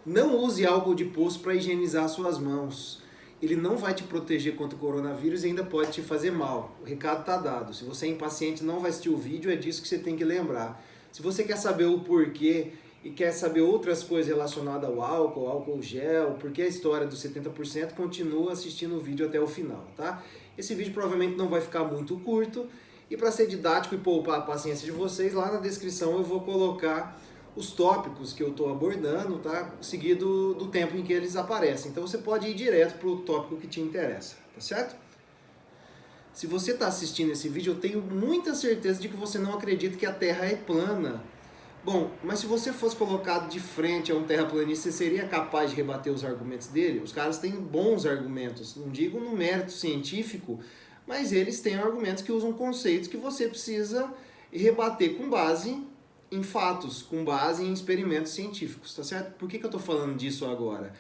Não use álcool de poço para higienizar suas mãos. Ele não vai te proteger contra o coronavírus e ainda pode te fazer mal. O recado está dado. Se você é impaciente e não vai assistir o vídeo, é disso que você tem que lembrar. Se você quer saber o porquê e quer saber outras coisas relacionadas ao álcool, álcool gel, porque a história dos 70%, continua assistindo o vídeo até o final, tá? Esse vídeo provavelmente não vai ficar muito curto. E para ser didático e poupar a paciência de vocês, lá na descrição eu vou colocar os tópicos que eu estou abordando, tá? Seguido do tempo em que eles aparecem. Então você pode ir direto para o tópico que te interessa, tá certo? Se você está assistindo esse vídeo, eu tenho muita certeza de que você não acredita que a Terra é plana. Bom, mas se você fosse colocado de frente a um terraplanista, você seria capaz de rebater os argumentos dele? Os caras têm bons argumentos, não digo no mérito científico, mas eles têm argumentos que usam conceitos que você precisa rebater com base em fatos, com base em experimentos científicos, tá certo? Por que eu estou falando disso agora?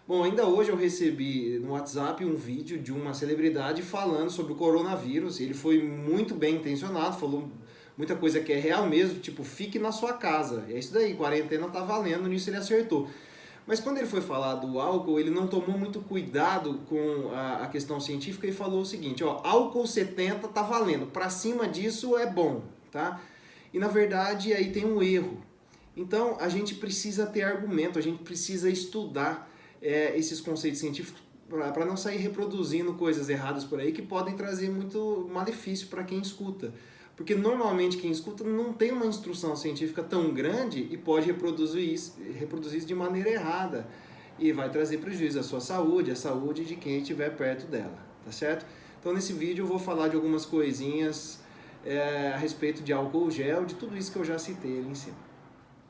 Bom, ainda hoje eu recebi no WhatsApp um vídeo de uma celebridade falando sobre o coronavírus. Ele foi muito bem intencionado, falou muita coisa que é real mesmo, tipo, fique na sua casa. É isso daí, quarentena tá valendo, nisso ele acertou. Mas quando ele foi falar do álcool, ele não tomou muito cuidado com a questão científica e falou o seguinte, ó, álcool 70 tá valendo, pra cima disso é bom, tá? E na verdade aí tem um erro. Então a gente precisa ter argumento, a gente precisa estudar esses conceitos científicos para não sair reproduzindo coisas erradas por aí que podem trazer muito malefício para quem escuta. Porque normalmente quem escuta não tem uma instrução científica tão grande e pode reproduzir isso de maneira errada. E vai trazer prejuízo à sua saúde, à saúde de quem estiver perto dela, tá certo? Então nesse vídeo eu vou falar de algumas coisinhas a respeito de álcool gel, de tudo isso que eu já citei ali em cima.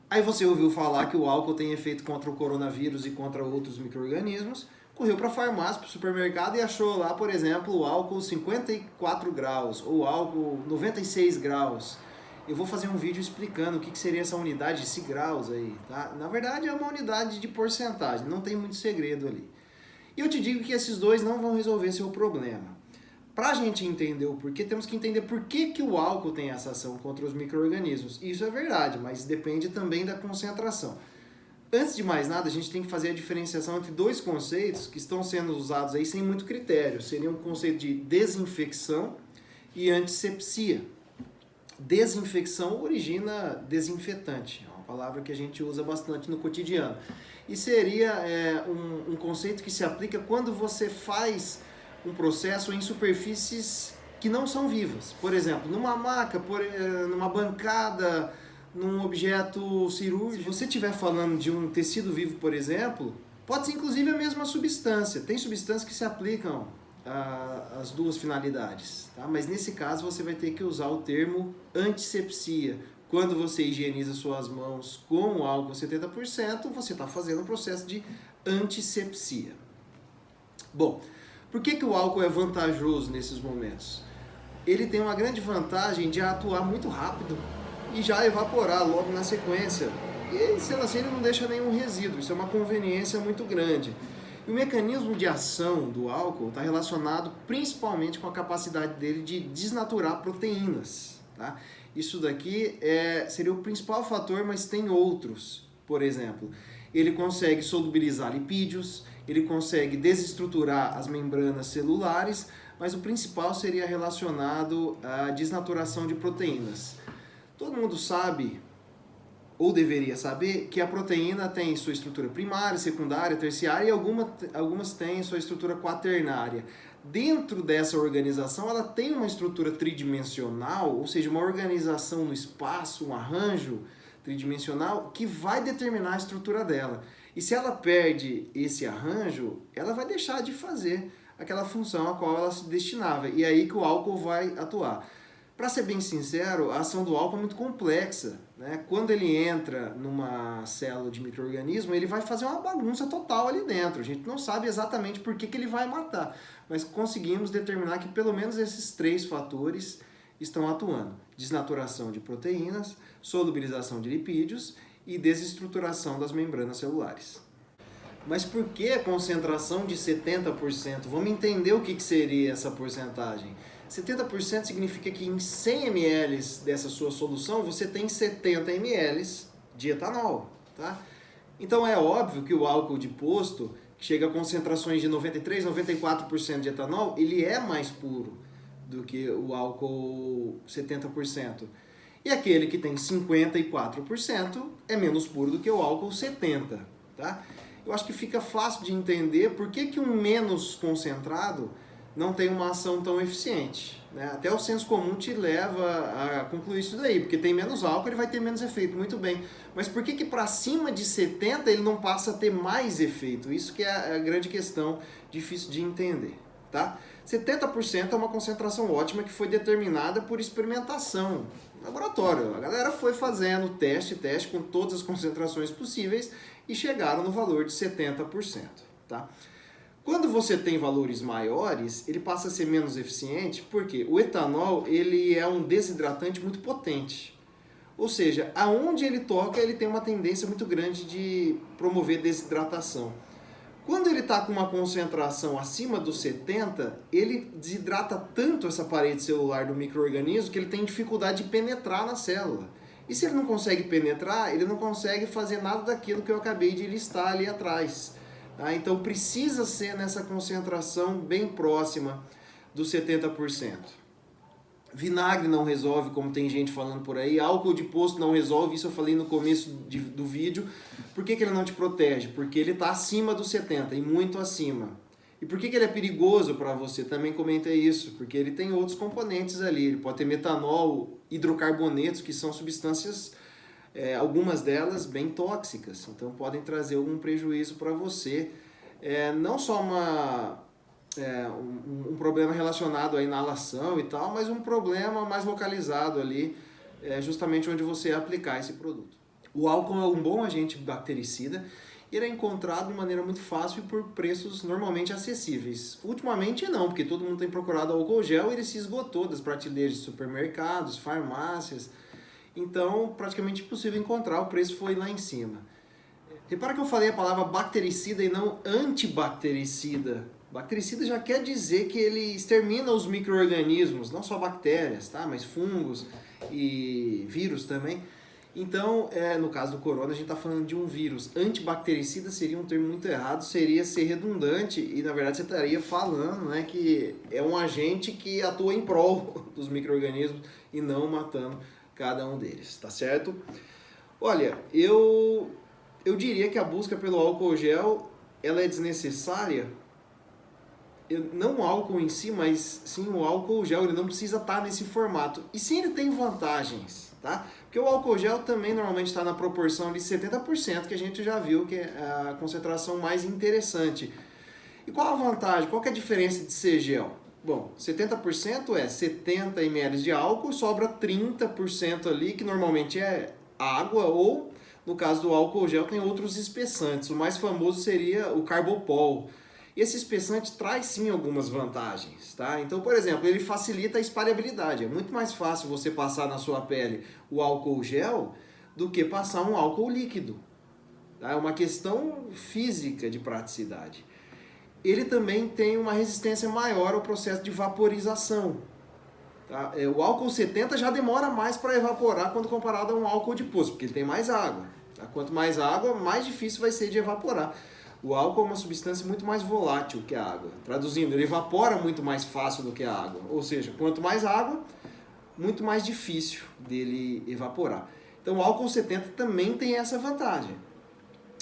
Aí você ouviu falar que o álcool tem efeito contra o coronavírus e contra outros micro-organismos, correu para a farmácia, para o supermercado e achou lá, por exemplo, o álcool 54 graus ou álcool 96 graus. Eu vou fazer um vídeo explicando o que seria essa unidade de graus aí, tá? Na verdade é uma unidade de porcentagem, não tem muito segredo ali. E eu te digo que esses dois não vão resolver seu problema. Para a gente entender o porquê, temos que entender por que o álcool tem essa ação contra os micro-organismos. Isso é verdade, mas depende também da concentração. Antes de mais nada, a gente tem que fazer a diferenciação entre dois conceitos que estão sendo usados aí sem muito critério. Seria um conceito de desinfecção e antisepsia. Desinfecção origina desinfetante, é uma palavra que a gente usa bastante no cotidiano. E seria um conceito que se aplica quando você faz um processo em superfícies que não são vivas. Por exemplo, numa maca, numa bancada, num objeto cirúrgico. Se você estiver falando de um tecido vivo, por exemplo, pode ser inclusive a mesma substância. Tem substâncias que se aplicam às duas finalidades, tá? Mas nesse caso você vai ter que usar o termo antisepsia. Quando você higieniza suas mãos com o álcool 70%, você está fazendo um processo de antisepsia. Bom, por que o álcool é vantajoso nesses momentos? Ele tem uma grande vantagem de atuar muito rápido e já evaporar logo na sequência. E sendo assim ele não deixa nenhum resíduo, isso é uma conveniência muito grande. E o mecanismo de ação do álcool está relacionado principalmente com a capacidade dele de desnaturar proteínas, tá? Isso daqui seria o principal fator, mas tem outros. Por exemplo, ele consegue solubilizar lipídios, ele consegue desestruturar as membranas celulares, mas o principal seria relacionado à desnaturação de proteínas. Todo mundo sabe, ou deveria saber, que a proteína tem sua estrutura primária, secundária, terciária e algumas têm sua estrutura quaternária. Dentro dessa organização, ela tem uma estrutura tridimensional, ou seja, uma organização no espaço, um arranjo tridimensional que vai determinar a estrutura dela. E se ela perde esse arranjo, ela vai deixar de fazer aquela função a qual ela se destinava. E é aí que o álcool vai atuar. Para ser bem sincero, a ação do álcool é muito complexa, né? Quando ele entra numa célula de micro-organismo, ele vai fazer uma bagunça total ali dentro. A gente não sabe exatamente por que ele vai matar, mas conseguimos determinar que pelo menos esses três fatores estão atuando. Desnaturação de proteínas, solubilização de lipídios e desestruturação das membranas celulares. Mas por que a concentração de 70%? Vamos entender o que seria essa porcentagem. 70% significa que em 100 ml dessa sua solução você tem 70 ml de etanol, tá? Então é óbvio que o álcool de posto, que chega a concentrações de 93, 94% de etanol, ele é mais puro do que o álcool 70%. E aquele que tem 54% é menos puro do que o álcool 70%. Tá? Eu acho que fica fácil de entender por que um menos concentrado não tem uma ação tão eficiente. Né? Até o senso comum te leva a concluir isso daí, porque tem menos álcool, ele vai ter menos efeito, muito bem. Mas por que para cima de 70 ele não passa a ter mais efeito? Isso que é a grande questão, difícil de entender. Tá? 70% é uma concentração ótima que foi determinada por experimentação, laboratório. A galera foi fazendo teste com todas as concentrações possíveis e chegaram no valor de 70%. Tá? Quando você tem valores maiores, ele passa a ser menos eficiente, porque o etanol ele é um desidratante muito potente. Ou seja, aonde ele toca, ele tem uma tendência muito grande de promover desidratação. Quando ele está com uma concentração acima dos 70, ele desidrata tanto essa parede celular do micro-organismo que ele tem dificuldade de penetrar na célula. E se ele não consegue penetrar, ele não consegue fazer nada daquilo que eu acabei de listar ali atrás. Tá? Então precisa ser nessa concentração bem próxima dos 70%. Vinagre não resolve, como tem gente falando por aí. Álcool de posto não resolve, isso eu falei no começo do vídeo. Por que ele não te protege? Porque ele está acima dos 70 e muito acima. E por que ele é perigoso para você? Também comentei isso, porque ele tem outros componentes ali. Ele pode ter metanol, hidrocarbonetos, que são substâncias, algumas delas bem tóxicas. Então podem trazer algum prejuízo para você. Não só um problema relacionado à inalação e tal, mas um problema mais localizado ali, justamente onde você aplicar esse produto. O álcool é um bom agente bactericida e ele é encontrado de maneira muito fácil e por preços normalmente acessíveis. Ultimamente não, porque todo mundo tem procurado álcool gel e ele se esgotou das prateleiras de supermercados, farmácias, então praticamente impossível encontrar, o preço foi lá em cima. Repara que eu falei a palavra bactericida e não antibactericida. Bactericida já quer dizer que ele extermina os micro-organismos, não só bactérias, tá? Mas fungos e vírus também. Então, no caso do corona, a gente está falando de um vírus. Antibactericida seria um termo muito errado, seria ser redundante e, na verdade, você estaria falando, né, que é um agente que atua em prol dos micro-organismos e não matando cada um deles, tá certo? Olha, eu diria que a busca pelo álcool gel ela é desnecessária. Não o álcool em si, mas sim o álcool gel, ele não precisa estar nesse formato. E sim, ele tem vantagens, tá? Porque o álcool gel também normalmente está na proporção de 70%, que a gente já viu que é a concentração mais interessante. E qual a vantagem? Qual que é a diferença de ser gel? Bom, 70% é 70 ml de álcool, sobra 30% ali, que normalmente é água ou, no caso do álcool gel, tem outros espessantes. O mais famoso seria o Carbopol. E esse espessante traz sim algumas vantagens, tá? Então, por exemplo, ele facilita a espalhabilidade. É muito mais fácil você passar na sua pele o álcool gel do que passar um álcool líquido. Tá? É uma questão física de praticidade. Ele também tem uma resistência maior ao processo de vaporização. Tá? O álcool 70 já demora mais para evaporar quando comparado a um álcool de poço, porque ele tem mais água. Tá? Quanto mais água, mais difícil vai ser de evaporar. O álcool é uma substância muito mais volátil que a água. Traduzindo, ele evapora muito mais fácil do que a água. Ou seja, quanto mais água, muito mais difícil dele evaporar. Então o álcool 70 também tem essa vantagem.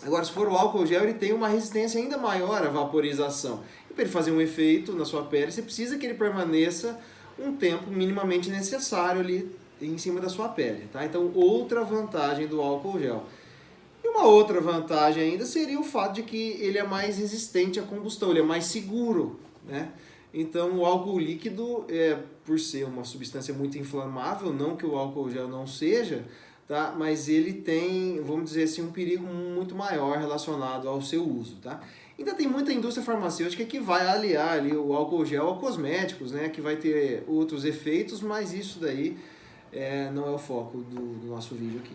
Agora, se for o álcool gel, ele tem uma resistência ainda maior à vaporização. E para ele fazer um efeito na sua pele, você precisa que ele permaneça um tempo minimamente necessário ali em cima da sua pele. Tá? Então, outra vantagem do álcool gel. E uma outra vantagem ainda seria o fato de que ele é mais resistente à combustão, ele é mais seguro, né? Então o álcool líquido, por ser uma substância muito inflamável, não que o álcool gel não seja, tá? Mas ele tem, vamos dizer assim, um perigo muito maior relacionado ao seu uso, tá? Ainda tem muita indústria farmacêutica que vai aliar ali o álcool gel a cosméticos, né? Que vai ter outros efeitos, mas isso daí não é o foco do nosso vídeo aqui.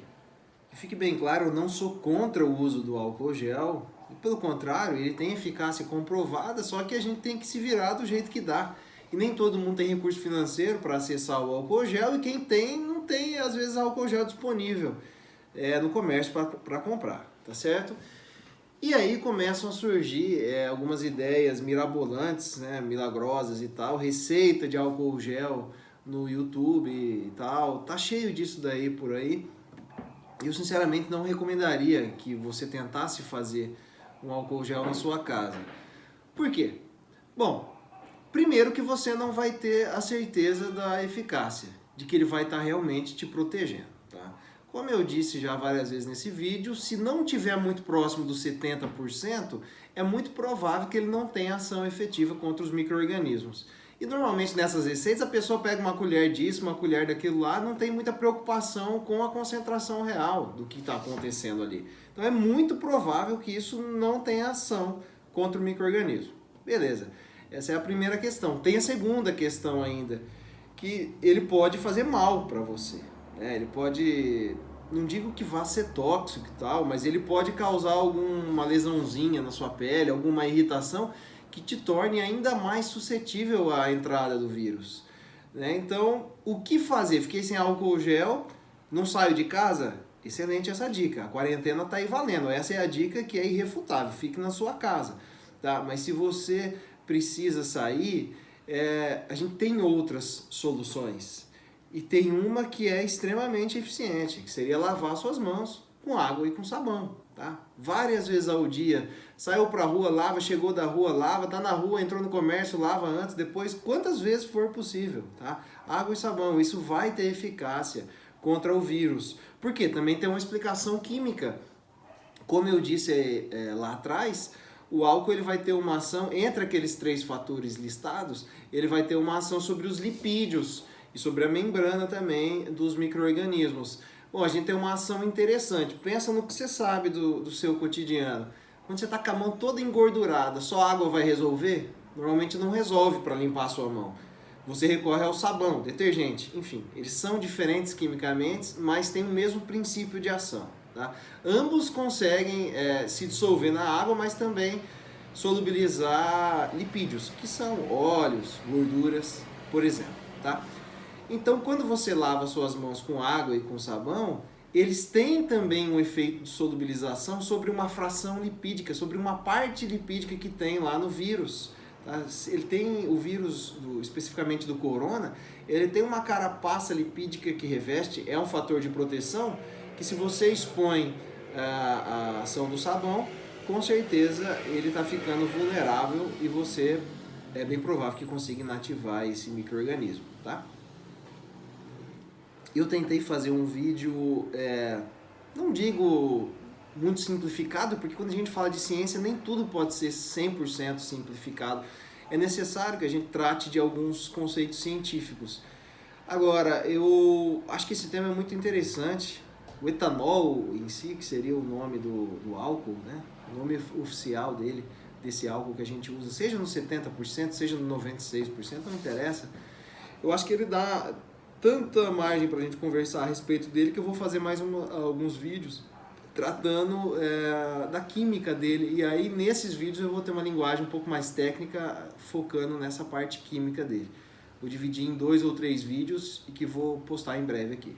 Fique bem claro, eu não sou contra o uso do álcool gel, pelo contrário, ele tem eficácia comprovada, só que a gente tem que se virar do jeito que dá. E nem todo mundo tem recurso financeiro para acessar o álcool gel, e quem tem, não tem às vezes álcool gel disponível no comércio para comprar, tá certo? E aí começam a surgir algumas ideias mirabolantes, né, milagrosas e tal, receita de álcool gel no YouTube e tal, tá cheio disso daí por aí. Eu sinceramente não recomendaria que você tentasse fazer um álcool gel na sua casa. Por quê? Bom, primeiro que você não vai ter a certeza da eficácia, de que ele vai estar realmente te protegendo, tá? Como eu disse já várias vezes nesse vídeo, se não tiver muito próximo dos 70%, é muito provável que ele não tenha ação efetiva contra os micro-organismos. E normalmente nessas receitas a pessoa pega uma colher disso, uma colher daquilo lá, não tem muita preocupação com a concentração real do que está acontecendo ali. Então é muito provável que isso não tenha ação contra o micro-organismo. Beleza, essa é a primeira questão. Tem a segunda questão ainda, que ele pode fazer mal para você. Ele pode, não digo que vá ser tóxico e tal, mas ele pode causar alguma lesãozinha na sua pele, alguma irritação que te torne ainda mais suscetível à entrada do vírus. Então, o que fazer? Fiquei sem álcool gel, não saio de casa? Excelente essa dica, a quarentena está aí valendo. Essa é a dica que é irrefutável, fique na sua casa. Tá? Mas se você precisa sair, a gente tem outras soluções. E tem uma que é extremamente eficiente, que seria lavar suas mãos com água e com sabão. Tá? Várias vezes ao dia, saiu pra rua, lava, chegou da rua, lava, tá na rua, entrou no comércio, lava antes, depois, quantas vezes for possível. Tá? Água e sabão, isso vai ter eficácia contra o vírus. Porque também tem uma explicação química. Como eu disse lá atrás, o álcool ele vai ter uma ação, entre aqueles 3 fatores listados, ele vai ter uma ação sobre os lipídios e sobre a membrana também dos micro-organismos. Bom, a gente tem uma ação interessante. Pensa no que você sabe do seu cotidiano. Quando você está com a mão toda engordurada, só água vai resolver? Normalmente não resolve para limpar a sua mão. Você recorre ao sabão, detergente, enfim. Eles são diferentes quimicamente, mas têm o mesmo princípio de ação. Tá? Ambos conseguem se dissolver na água, mas também solubilizar lipídios, que são óleos, gorduras, por exemplo. Tá? Então, quando você lava suas mãos com água e com sabão, eles têm também um efeito de solubilização sobre uma fração lipídica, sobre uma parte lipídica que tem lá no vírus. Tá? Ele tem o vírus, especificamente do corona, ele tem uma carapaça lipídica que reveste, é um fator de proteção, que se você expõe a ação do sabão, com certeza ele está ficando vulnerável e você é bem provável que consiga inativar esse micro-organismo. Tá? Eu tentei fazer um vídeo, não digo muito simplificado, porque quando a gente fala de ciência, nem tudo pode ser 100% simplificado. É necessário que a gente trate de alguns conceitos científicos. Agora, eu acho que esse tema é muito interessante. O etanol em si, que seria o nome do álcool, né? O nome oficial desse álcool que a gente usa, seja no 70%, seja no 96%, não interessa. Eu acho que ele dá tanta margem para a gente conversar a respeito dele que eu vou fazer mais alguns vídeos tratando da química dele, e aí nesses vídeos eu vou ter uma linguagem um pouco mais técnica, focando nessa parte química dele. Vou dividir em 2 ou 3 vídeos e que vou postar em breve aqui.